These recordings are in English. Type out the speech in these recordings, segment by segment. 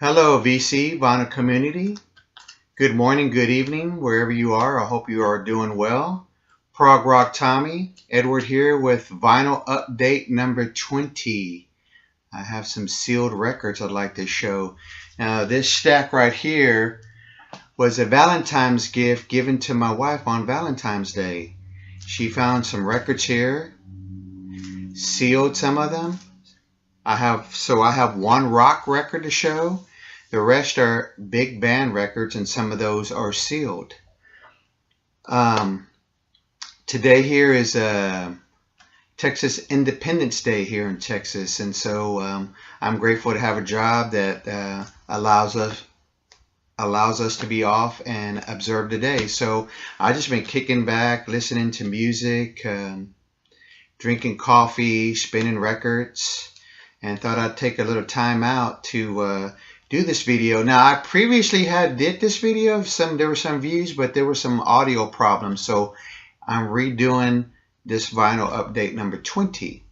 Hello, VC, Vinyl community. Good morning, good evening, wherever you are. I hope you are doing well. Prog Rock Tommy, Edward here with Vinyl Update number 20. I have some sealed records I'd like to show. Now, this stack right here was a Valentine's gift given to my wife on Valentine's Day. She found some records here, sealed some of them. I have one rock record to show. The rest are big band records, and some of those are sealed. Today here is Texas Independence Day here in Texas, and so I'm grateful to have a job that allows us to be off and observe the day. So I just been kicking back, listening to music, drinking coffee, spinning records, and thought I'd take a little time out to do this video. Now, I previously did this video. There were some views, but there were some audio problems, so I'm redoing this vinyl update number 20.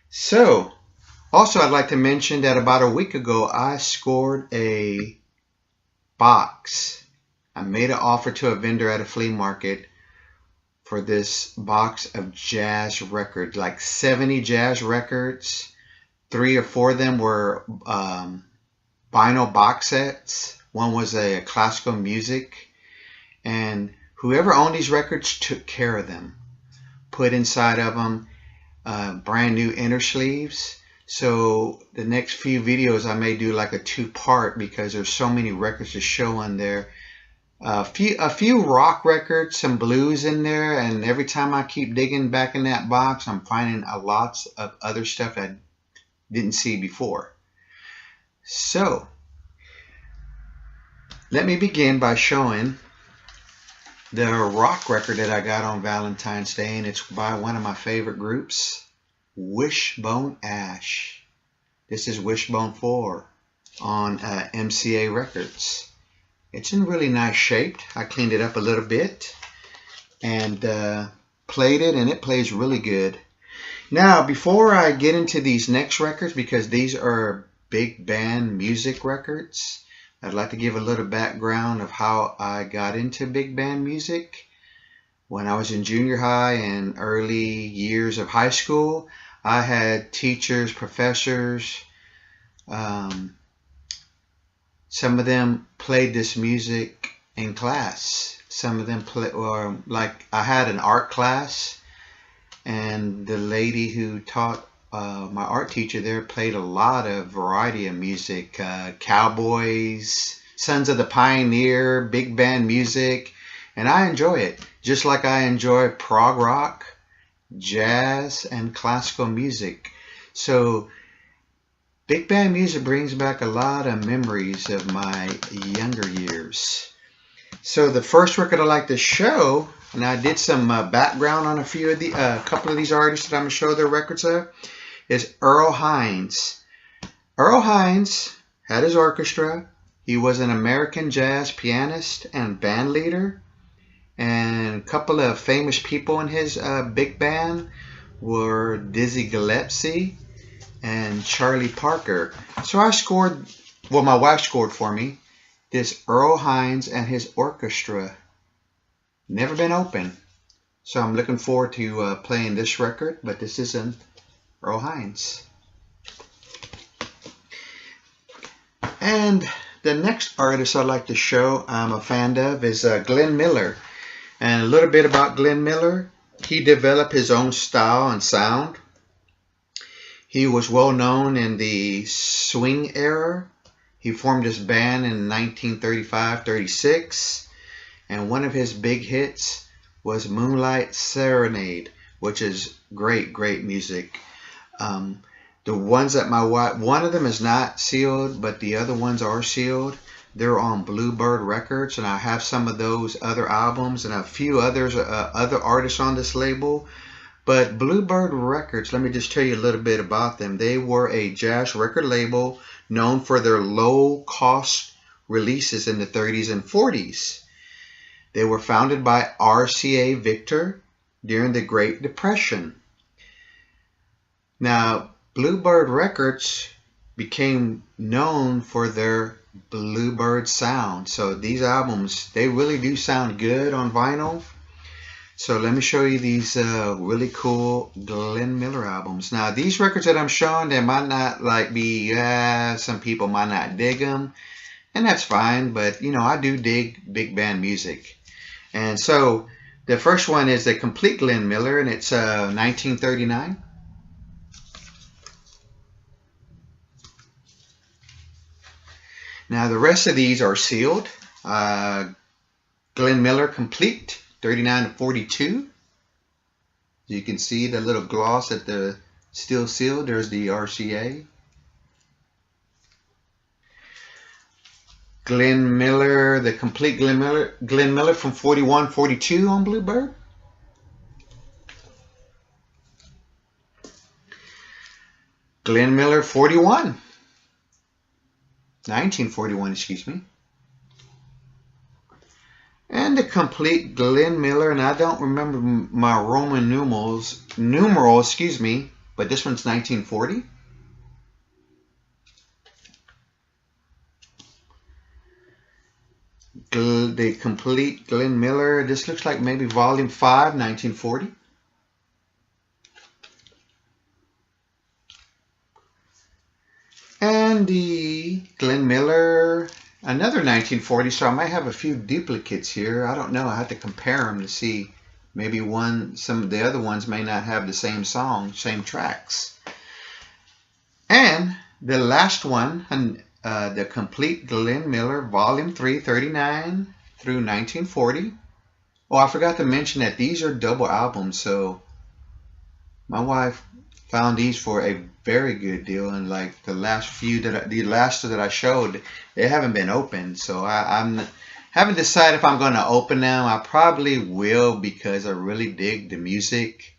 So, also I'd like to mention that about a week ago I scored a box. I made an offer to a vendor at a flea market for this box of jazz records, like 70 jazz records. 3 or 4 of them were vinyl box sets. One was a classical music, and whoever owned these records took care of them, put inside of them brand new inner sleeves. So the next few videos I may do like a 2-part, because there's so many records to show on there. A few rock records, some blues in there, and every time I keep digging back in that box, I'm finding a lots of other stuff I didn't see before. So let me begin by showing the rock record that I got on Valentine's Day, and it's by one of my favorite groups, Wishbone Ash. This is Wishbone 4 on MCA Records. It's in really nice shape. I cleaned it up a little bit and played it, and it plays really good. Now, before I get into these next records, because these are big band music records, I'd like to give a little background of how I got into big band music. When I was in junior high and early years of high school, I had teachers, professors. Some of them played this music in class. Some of them like I had an art class, and the lady who taught my art teacher there played a lot of variety of music, Cowboys, Sons of the Pioneer, big band music, and I enjoy it, just like I enjoy prog rock, jazz, and classical music. So big band music brings back a lot of memories of my younger years. So the first record I'd like to show, and I did some background on a couple of these artists that I'm going to show their records of, is Earl Hines. Earl Hines had his orchestra. He was an American jazz pianist and band leader. And a couple of famous people in his big band were Dizzy Gillespie and Charlie Parker. So I scored, well, my wife scored for me, this Earl Hines and his orchestra. Never been open. So I'm looking forward to playing this record, but this isn't Earl Hines. And the next artist I'd like to show I'm a fan of is Glenn Miller. And a little bit about Glenn Miller. He developed his own style and sound. He was well known in the swing era. He formed his band in 1935-36, and one of his big hits was Moonlight Serenade, which is great music. The ones that my wife, one of them is not sealed, but the other ones are sealed. They're on Bluebird Records, and I have some of those other albums and a few others, other artists on this label. But Bluebird Records, let me just tell you a little bit about them. They were a jazz record label known for their low-cost releases in the 30s and 40s. They were founded by RCA Victor during the Great Depression. Now, Bluebird Records became known for their Bluebird sound. So these albums, they really do sound good on vinyl. So let me show you these really cool Glenn Miller albums. Now these records that I'm showing, they might not like be, some people might not dig them, and that's fine, but you know, I do dig big band music. And so the first one is the complete Glenn Miller, and it's 1939. Now the rest of these are sealed. Glenn Miller complete, 39 to 42. You can see the little gloss at the still sealed. There's the RCA. Glenn Miller, the complete Glenn Miller from 41, 42 on Bluebird. Glenn Miller 41. 1941, excuse me. And the complete Glenn Miller, and I don't remember my Roman numeral, excuse me, but this one's 1940. The complete Glenn Miller, this looks like maybe volume 5, 1940. And the Glenn Miller, another 1940, so I might have a few duplicates here. I don't know, I have to compare them to see. Maybe some of the other ones may not have the same song, same tracks. And the last one, the complete Glenn Miller, volume 3, 39 through 1940. Oh, I forgot to mention that these are double albums, so my wife found these for a very good deal, and like the last few the last two that I showed, they haven't been opened, so I haven't decided if I'm going to open them. I probably will because I really dig the music.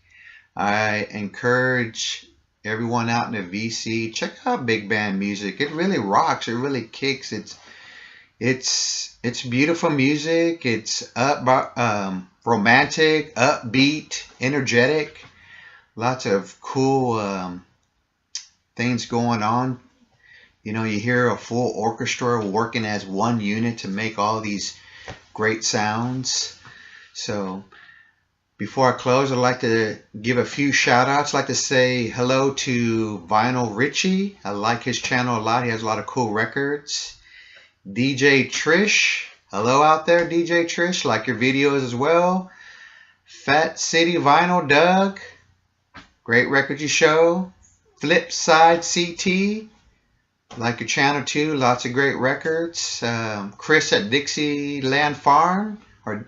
I encourage everyone out in the VC, check out big band music. It really rocks. It really kicks. It's beautiful music. It's romantic, upbeat, energetic. Lots of cool things going on. You know, you hear a full orchestra working as one unit to make all these great sounds. So before I close, I'd like to give a few shout outs. I'd like to say hello to Vinyl Richie. I like his channel a lot. He has a lot of cool records. DJ Trish. Hello out there, DJ Trish. Like your videos as well. Fat City Vinyl Doug. Great record you show. Flipside CT. Like your channel too. Lots of great records. Chris at Dixieland Farm. Or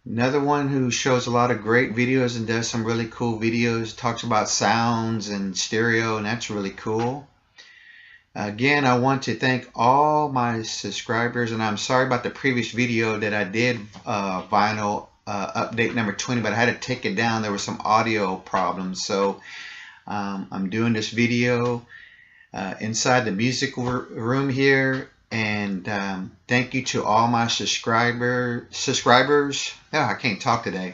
another one who shows a lot of great videos and does some really cool videos. Talks about sounds and stereo, and that's really cool. Again, I want to thank all my subscribers, and I'm sorry about the previous video that I did vinyl update number 20, but I had to take it down. There were some audio problems, so I'm doing this video inside the music room here, and thank you to all my subscribers. I can't talk today,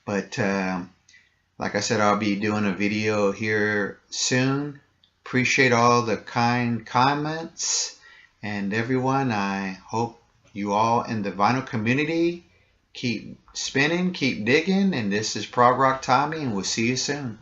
but like I said, I'll be doing a video here soon. Appreciate all the kind comments, and everyone, I hope you all in the vinyl community keep spinning, keep digging, and this is Prog Rock Tommy, and we'll see you soon.